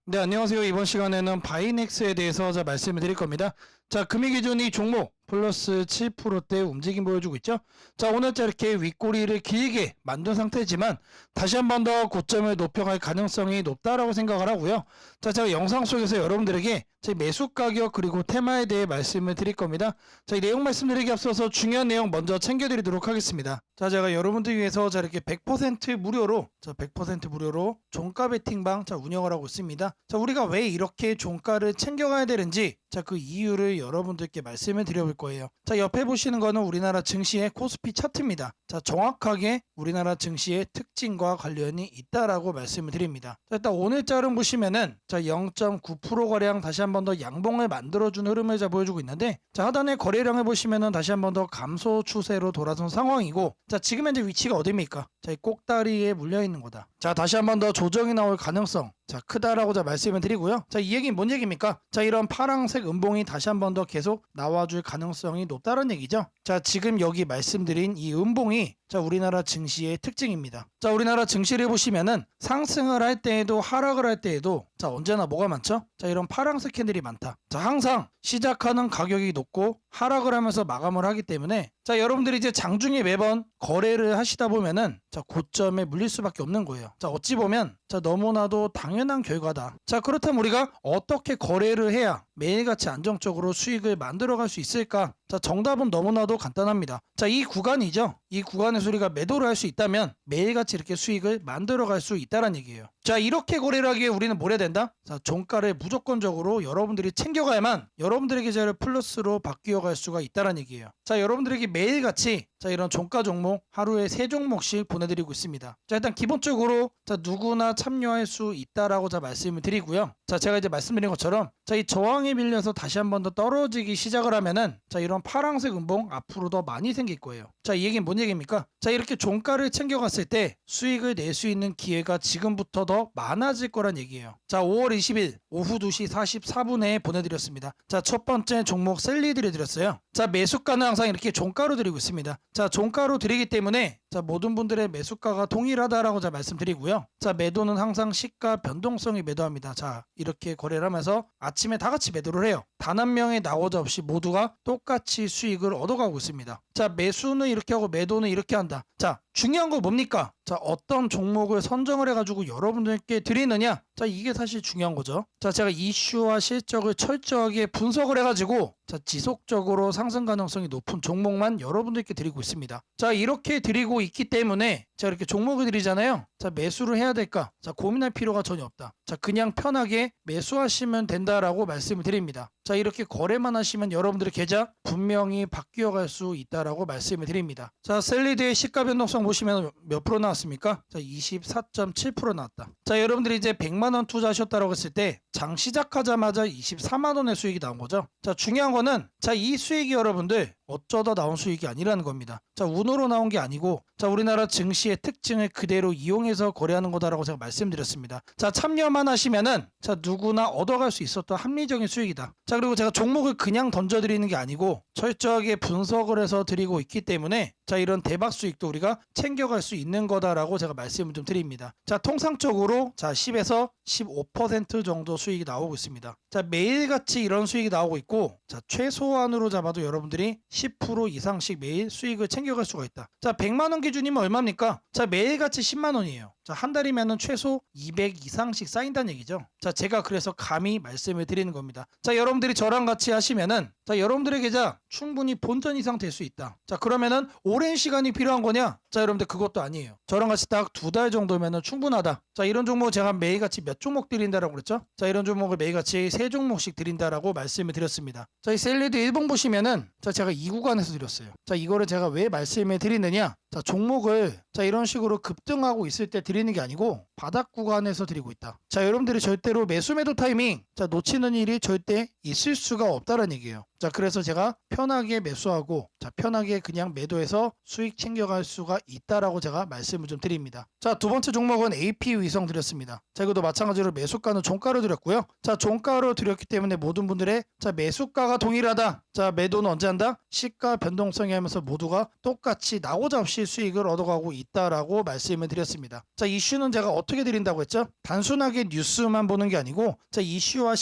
네, 안녕하세요. 이번 시간에는 바이넥스에 대해서 말씀을 드릴 겁니다. 자, 금일 기준 이 종목 플러스 7%대 움직임 보여주고 있죠. 자, 오늘자 이렇게 윗꼬리를 길게 만든 상태지만 다시 한 번 더 고점을 높여갈 가능성이 높다라고 생각을 하고요. 자, 제가 영상 속에서 여러분들에게 제 매수 가격 그리고 테마에 대해 말씀을 드릴 겁니다. 자, 이 내용 말씀드리기 앞서서 중요한 내용 먼저 챙겨드리도록 하겠습니다. 자, 제가 여러분들 위해서 자 이렇게 100% 무료로 100% 무료로 종가 베팅방 운영을 하고 있습니다. 자, 우리가 왜 이렇게 종가를 챙겨가야 되는지 그 이유를 여러분들께 말씀을 드려볼 거예요. 자, 옆에 보시는 거는 우리나라 증시의 코스피 차트입니다. 자, 정확하게 우리나라 증시의 특징과 관련이 있다라고 말씀을 드립니다. 자, 일단 오늘 자름 보시면은 0.9% 가량 다시 한 번 더 양봉을 만들어준 흐름을 보여주고 있는데, 자, 하단의 거래량을 보시면은 다시 한 번 더 감소 추세로 돌아선 상황이고, 자, 지금 현재 위치가 어디입니까? 자, 이 꼭다리에 물려 있는 거다. 자, 다시 한 번 더 조정이 나올 가능성 크다라고 말씀을 드리고요. 자, 이 얘기는 뭔 얘기입니까? 자, 이런 파랑색 음봉이 다시 한 번 더 계속 나와줄 가능성이 높다는 얘기죠. 자, 지금 여기 말씀드린 이 음봉이 우리나라 증시의 특징입니다. 자, 우리나라 증시를 보시면은 상승을 할 때에도 하락을 할 때에도 언제나 뭐가 많죠? 자, 이런 파랑색 캔들이 많다. 자, 항상 시작하는 가격이 높고 하락을 하면서 마감을 하기 때문에 여러분들이 이제 장중에 매번 거래를 하시다 보면은 고점에 물릴 수밖에 없는 거예요. 자, 어찌 보면 너무나도 당연한 결과다. 자, 그렇다면 우리가 어떻게 거래를 해야 매일같이 안정적으로 수익을 만들어갈 수 있을까? 자, 정답은 너무나도 간단합니다. 자, 이 구간이죠. 이 구간에서 우리가 매도를 할 수 있다면 매일같이 이렇게 수익을 만들어갈 수 있다는 얘기예요. 자, 이렇게 거래를 하기에 우리는 뭘 해야 된다? 자, 종가를 무조건적으로 여러분들이 챙겨가야만 여러분들의 계좌를 플러스로 바뀌어갈 수가 있다는 얘기예요. 자, 여러분들에게 매일같이 이런 종가 종목 하루에 3종목씩 보내드리고 있습니다. 자, 일단 기본적으로 누구나 참여할 수 있다라고 말씀을 드리고요. 자, 제가 이제 말씀드린 것처럼 이 저항에 밀려서 다시 한 번 더 떨어지기 시작을 하면은 이런 파랑색 음봉 앞으로 더 많이 생길 거예요. 자, 이 얘기는 뭔 얘기입니까? 자, 이렇게 종가를 챙겨갔을 때 수익을 낼 수 있는 기회가 지금부터 더 많아질 거란 얘기예요. 자, 5월 20일 오후 2시 44분에 보내드렸습니다. 자, 첫 번째 종목 셀리드를 드렸어요. 자, 매수가는 항상 이렇게 종가로 드리고 있습니다. 자, 종가로 드리기 때문에 모든 분들의 매수가가 동일하다라고 말씀드리고요. 자, 매도는 항상 시가 변동성이 매도합니다. 자, 이렇게 거래를 하면서 아침에 다 같이 매도를 해요. 단 한 명의 낙오자 없이 모두가 똑같이 수익을 얻어가고 있습니다. 자, 매수는 이렇게 하고 매도는 이렇게 한다. 자, 중요한 거 뭡니까? 자, 어떤 종목을 선정을 해가지고 여러분들께 드리느냐? 자, 이게 사실 중요한 거죠. 자, 제가 이슈와 실적을 철저하게 분석을 해가지고 지속적으로 상승 가능성이 높은 종목만 여러분들께 드리고 있습니다. 자, 이렇게 드리고 있기 때문에 이렇게 종목을 드리잖아요. 자, 매수를 해야 될까? 자, 고민할 필요가 전혀 없다. 자, 그냥 편하게 매수하시면 된다라고 말씀을 드립니다. 자, 이렇게 거래만 하시면 여러분들의 계좌 분명히 바뀌어갈 수 있다라고 말씀을 드립니다. 자, 셀리드의 시가 변동성 보시면 몇 프로 나왔습니까? 자, 24.7% 나왔다. 자, 여러분들이 이제 100만 원 투자하셨다라고 했을 때 장 시작하자마자 24만 원의 수익이 나온 거죠. 자, 중요한 거는 이 수익이 여러분들 어쩌다 나온 수익이 아니라는 겁니다. 자, 운으로 나온 게 아니고 우리나라 증시의 특징을 그대로 이용해서 거래하는 거다라고 제가 말씀드렸습니다. 자, 참여만 하시면은 누구나 얻어갈 수 있었던 합리적인 수익이다. 자, 그리고 제가 종목을 그냥 던져드리는 게 아니고 철저하게 분석을 해서 드리고 있기 때문에 이런 대박 수익도 우리가 챙겨갈 수 있는 거다라고 제가 말씀을 좀 드립니다. 자, 통상적으로 10에서 15% 정도 수익이 나오고 있습니다. 자, 매일같이 이런 수익이 나오고 있고, 최소한으로 잡아도 여러분들이 10% 이상씩 매일 수익을 챙겨갈 수가 있다. 자, 100만 원 기준이면 얼마입니까? 자, 매일같이 10만 원이에요. 자, 한 달이면은 최소 200 이상씩 쌓인다는 얘기죠. 자, 제가 그래서 감히 말씀을 드리는 겁니다. 자, 여러분들이 저랑 같이 하시면은 여러분들의 계좌 충분히 본전 이상 될 수 있다. 자, 그러면은 오랜 시간이 필요한 거냐? 자, 여러분들 그것도 아니에요. 저랑 같이 딱 2달 정도면은 충분하다. 자, 이런 종목 제가 매일같이 몇 종목 드린다라고 그랬죠? 자, 이런 종목을 매일같이 3종목씩 드린다라고 말씀을 드렸습니다. 자, 이 셀리드 1봉 보시면은 제가 이 구간에서 드렸어요. 자, 이거를 제가 왜 말씀을 드리느냐? 자, 종목을 이런 식으로 급등하고 있을 때 드리는 게 아니고 바닥 구간에서 드리고 있다. 자, 여러분들이 절대로 매수 매도 타이밍 놓치는 일이 절대 있을 수가 없다는 얘기예요. 자, 그래서 제가 편하게 매수하고 자, 편하게 그냥 매도해서 수익 챙겨갈 수가 있다라고 제가 말씀을 좀 드립니다. 자, 두 번째 종목은 AP 위성 드렸습니다. 자, 이것도 마찬가지로 매수가는 종가로 드렸고요. 자, 종가로 드렸기 때문에 모든 분들의 자, 매수가가 동일하다. 자, 매도는 언제 한다? 시가 변동성이 하면서 모두가 똑같이 나오자 없이 수익을 얻어가고 있다라고 말씀을 드렸습니다. 자, 이슈는 제가 어떻게 드린다고 했죠? 단순하게 뉴스만 보는 게 아니고 자, 이슈와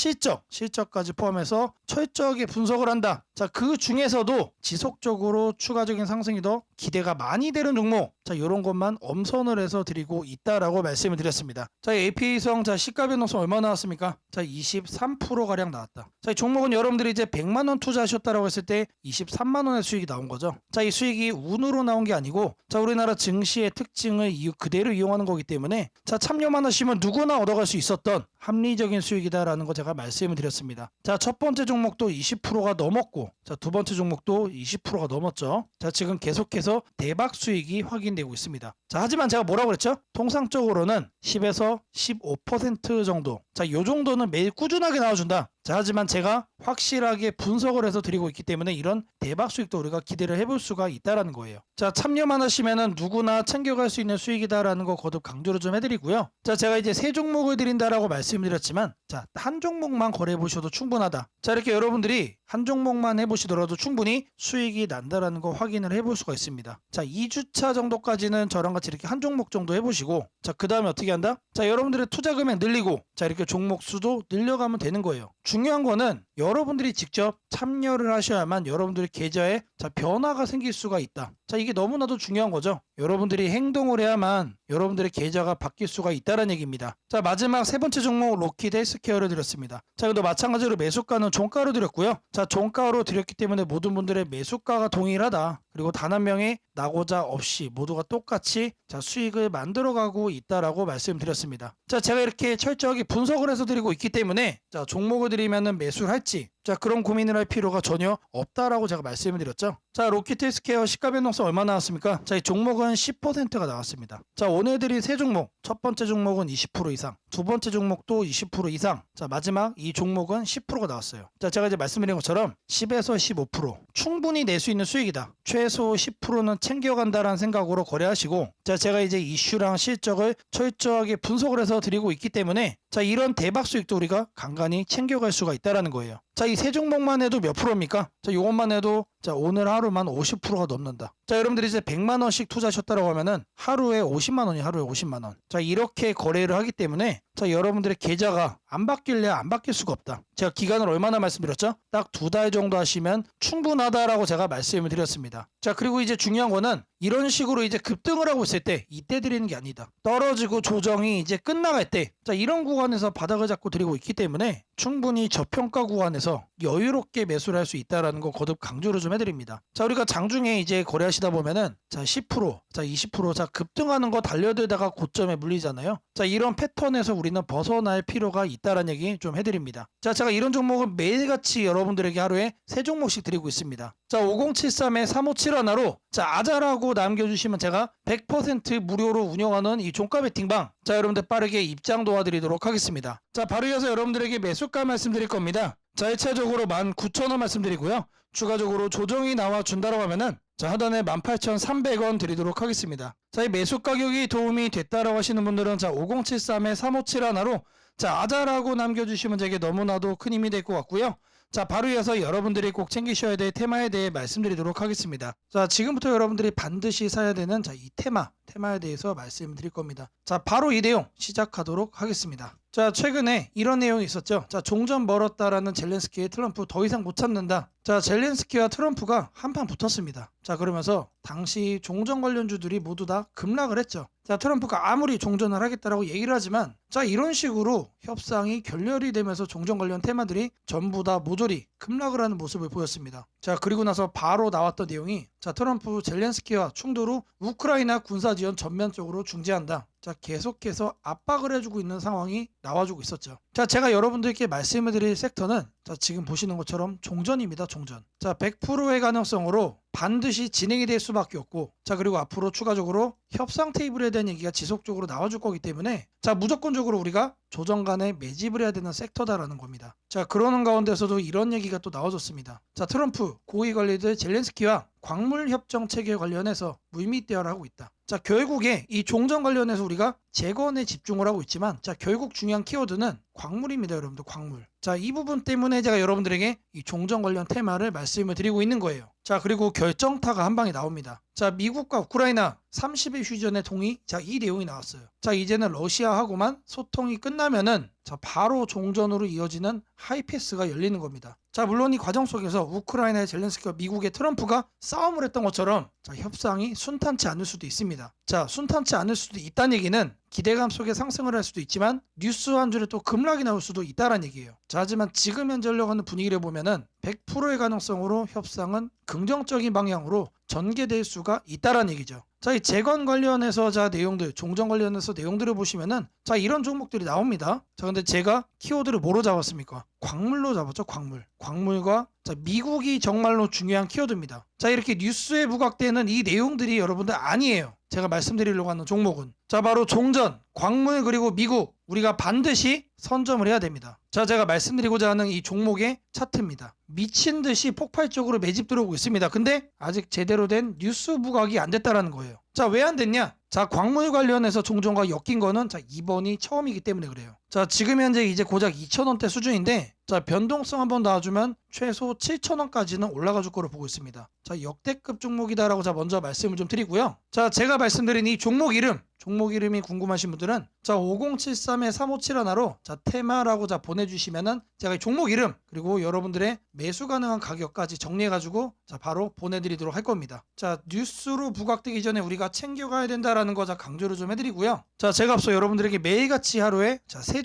실적까지 포함해서 철저하게 분석을 한다. 자, 그 중에서도 지속적으로 추가적인 상승이 더 기대가 많이 되는 종목, 자, 이런 것만 엄선을 해서 드리고 있다라고 말씀을 드렸습니다. 자, AP성 자, 시가 변동성 얼마 나왔습니까? 자, 23% 가량 나왔다. 자, 이 종목은 여러분들이 이제 100만 원 투자하셨다라고 했을 때 23만 원의 수익이 나온 거죠. 자, 이 수익이 운으로 나온 게 아니고 자, 우리나라 증시의 특징을 그대로 이용하는 거기 때문에 자, 참여만 하시면 누구나 얻어갈 수 있었던 합리적인 수익이다라는 거 제가 말씀을 드렸습니다. 자, 첫 번째 종목도 20%가 넘었고 자, 두 번째 종목도 20%가 넘었죠. 자, 지금 계속해서 대박 수익이 확인되고 있습니다. 자, 하지만 제가 뭐라고 그랬죠? 통상적으로는 10에서 15% 정도. 자, 요 정도는 매일 꾸준하게 나와준다. 자, 하지만 제가 확실하게 분석을 해서 드리고 있기 때문에 이런 대박 수익도 우리가 기대를 해볼 수가 있다라는 거예요. 자, 참여만 하시면은 누구나 챙겨갈 수 있는 수익이다라는 거 거듭 강조를 좀 해드리고요. 자, 제가 이제 세 종목을 드린다라고 말씀드렸지만 자, 한 종목만 거래해 보셔도 충분하다. 자, 이렇게 여러분들이 한 종목만 해보시더라도 충분히 수익이 난다라는 거 확인을 해볼 수가 있습니다. 자, 2주차 정도까지는 저랑 같이 이렇게 한 종목 정도 해보시고 자, 그 다음에 어떻게 한다? 자, 여러분들의 투자 금액 늘리고 자, 이렇게 종목 수도 늘려가면 되는 거예요. 중요한 거는 여러분들이 직접 참여를 하셔야만 여러분들의 계좌에 자, 변화가 생길 수가 있다. 자, 이게 너무나도 중요한 거죠. 여러분들이 행동을 해야만 여러분들의 계좌가 바뀔 수가 있다는 얘기입니다. 자, 마지막 세 번째 종목 로키드 헬스케어를 드렸습니다. 자, 이것도 마찬가지로 매수가는 종가로 드렸고요. 자, 종가로 드렸기 때문에 모든 분들의 매수가가 동일하다. 그리고 단 한 명이 나고자 없이 모두가 똑같이 자, 수익을 만들어가고 있다라고 말씀드렸습니다. 자, 제가 이렇게 철저하게 분석을 해서 드리고 있기 때문에 자, 종목을 드리면은 매수를 할지 자, 그런 고민을 할 필요가 전혀 없다라고 제가 말씀을 드렸죠. 자, 로키드 헬스케어 시가 변동성 얼마 나왔습니까? 자, 이 종목은 10%가 나왔습니다. 자, 오늘 드린 세 종목, 첫 번째 종목은 20% 이상, 두 번째 종목도 20% 이상, 자, 마지막 이 종목은 10%가 나왔어요. 자, 제가 이제 말씀드린 것처럼 10에서 15% 충분히 낼 수 있는 수익이다. 최소 10%는 챙겨간다라는 생각으로 거래하시고 자, 제가 이제 이슈랑 실적을 철저하게 분석을 해서 드리고 있기 때문에 자, 이런 대박 수익도 우리가 간간히 챙겨갈 수가 있다라는 거예요. 자, 이 세 종목만 해도 몇 프로입니까? 자, 요것만 해도 자, 오늘 하루만 50%가 넘는다. 자, 여러분들이 이제 100만 원씩 투자하셨다고 하면은 하루에 50만 원이 하루에 50만 원. 자, 이렇게 거래를 하기 때문에 자, 여러분들의 계좌가 안 바뀔래 안 바뀔 수가 없다. 제가 기간을 얼마나 말씀드렸죠? 딱 2달 정도 하시면 충분하다라고 제가 말씀을 드렸습니다. 자, 그리고 이제 중요한 거는 이런 식으로 이제 급등을 하고 있을 때 이때 드리는 게 아니다. 떨어지고 조정이 이제 끝나갈 때 자, 이런 구간에서 바닥을 잡고 드리고 있기 때문에 충분히 저평가 구간에서 여유롭게 매수를 할 수 있다라는 거 거듭 강조를 좀 해드립니다. 자, 우리가 장중에 이제 거래하시다 보면은 자, 10%, 자, 20%, 자, 급등하는 거 달려들다가 고점에 물리잖아요. 자, 이런 패턴에서 우리는 벗어날 필요가 있다라는 얘기 좀 해드립니다. 자, 제가 이런 종목은 매일같이 여러분들에게 하루에 3종목씩 드리고 있습니다. 자, 5073에 357 하나로 자, 아자라고 남겨주시면 제가 100% 무료로 운영하는 이 종가 베팅방 자, 여러분들 빠르게 입장 도와드리도록 하겠습니다. 자, 바로 이어서 여러분들에게 매수가 말씀드릴 겁니다. 자, 1차적으로 19,000원 말씀드리고요. 추가적으로 조정이 나와 준다고 하면은 자, 하단에 18,300원 드리도록 하겠습니다. 자, 이 매수 가격이 도움이 됐다라고 하시는 분들은 자, 5073에 357 하나로 자, 아자라고 남겨주시면 제게 너무나도 큰 힘이 될 것 같고요. 자, 바로 이어서 여러분들이 꼭 챙기셔야 될 테마에 대해 말씀드리도록 하겠습니다. 자, 지금부터 여러분들이 반드시 사야 되는 자, 이 테마에 대해서 말씀드릴 겁니다. 자, 바로 이 내용 시작하도록 하겠습니다. 자, 최근에 이런 내용이 있었죠. 자, 종전 멀었다라는 젤렌스키의 트럼프 더 이상 못 참는다. 자, 젤렌스키와 트럼프가 한판 붙었습니다. 자, 그러면서 당시 종전 관련주들이 모두 다 급락을 했죠. 자, 트럼프가 아무리 종전을 하겠다라고 얘기를 하지만 자, 이런 식으로 협상이 결렬이 되면서 종전 관련 테마들이 전부 다 모조리 급락을 하는 모습을 보였습니다. 자, 그리고 나서 바로 나왔던 내용이 자, 트럼프 젤렌스키와 충돌 후 우크라이나 군사 지원 전면적으로 중지한다. 자, 계속해서 압박을 해주고 있는 상황이 나와주고 있었죠. 자, 제가 여러분들께 말씀을 드릴 섹터는 자, 지금 보시는 것처럼 종전입니다. 종전. 자, 100%의 가능성으로 반드시 진행이 될 수밖에 없고, 자, 그리고 앞으로 추가적으로 협상 테이블에 대한 얘기가 지속적으로 나와줄 거기 때문에, 자, 무조건적으로 우리가 조정 간에 매집을 해야 되는 섹터다라는 겁니다. 자, 그러는 가운데서도 이런 얘기가 또 나와줬습니다. 자, 트럼프 고위 관리들 젤렌스키와 광물 협정 체결 관련해서 물밑대화를 하고 있다. 자, 결국에 이 종전 관련해서 우리가 재건에 집중을 하고 있지만, 자, 결국 중요한 키워드는 광물입니다, 여러분들. 광물. 자, 이 부분 때문에 제가 여러분들에게 이 종전 관련 테마를 말씀을 드리고 있는 거예요. 자, 그리고 결정타가 한 방에 나옵니다. 자, 미국과 우크라이나 30일 휴전의 동의. 자, 이 내용이 나왔어요. 자, 이제는 러시아하고만 소통이 끝나면은 자, 바로 종전으로 이어지는 하이패스가 열리는 겁니다. 자, 물론 이 과정 속에서 우크라이나의 젤렌스키와 미국의 트럼프가 싸움을 했던 것처럼 자, 협상이 순탄치 않을 수도 있습니다. 자, 순탄치 않을 수도 있다는 얘기는 기대감 속에 상승을 할 수도 있지만 뉴스 한 줄에 또 급락이 나올 수도 있다는 얘기예요. 자, 하지만 지금 현재 흘러가는 분위기를 보면은 100%의 가능성으로 협상은 긍정적인 방향으로 전개될 수가 있다는 얘기죠. 자, 이 재건 관련해서 자 내용들, 종전 관련해서 내용들을 보시면은 자 이런 종목들이 나옵니다. 자, 근데 제가 키워드를 뭐로 잡았습니까? 광물로 잡았죠. 광물. 광물과 자 미국이 정말로 중요한 키워드입니다. 자, 이렇게 뉴스에 부각되는 이 내용들이 여러분들 아니에요. 제가 말씀드리려고 하는 종목은 자 바로 종전, 광물 그리고 미국 우리가 반드시 선점을 해야 됩니다. 자, 제가 말씀드리고자 하는 이 종목의 차트입니다. 미친 듯이 폭발적으로 매집 들어오고 있습니다. 근데 아직 제대로 된 뉴스 부각이 안 됐다라는 거예요. 자, 왜 안 됐냐? 자, 광물 관련해서 종전과 엮인 거는 자 이번이 처음이기 때문에 그래요. 자, 지금 현재 이제 고작 2,000원대 수준인데 자 변동성 한번 나와주면 최소 7,000원까지는 올라가 줄 거로 보고 있습니다. 자, 역대급 종목이다라고 자 먼저 말씀을 좀 드리고요. 자, 제가 말씀드린 이 종목 이름이 궁금하신 분들은 자 5073-3571로 자 테마라고 자 보내주시면은 제가 이 종목 이름 그리고 여러분들의 매수 가능한 가격까지 정리해가지고 자 바로 보내드리도록 할 겁니다. 자, 뉴스로 부각되기 전에 우리가 챙겨가야 된다라는 거 자 강조를 좀 해드리고요. 자, 제가 앞서 여러분들에게 매일같이 하루에 자 세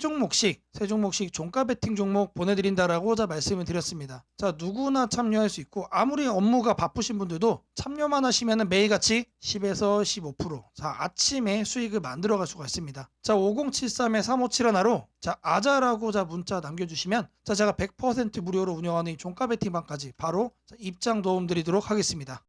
종목씩 종가 베팅 종목 보내드린다라고 자 말씀을 드렸습니다. 자, 누구나 참여할 수 있고 아무리 업무가 바쁘신 분들도 참여만 하시면은 매일같이 10에서 15% 자 아침에 수익을 만들어갈 수가 있습니다. 자, 5073-3571로 자 아자라고 자 문자 남겨주시면 자 제가 100% 무료로 운영하는 이 종가 베팅방까지 바로 자, 입장 도움 드리도록 하겠습니다.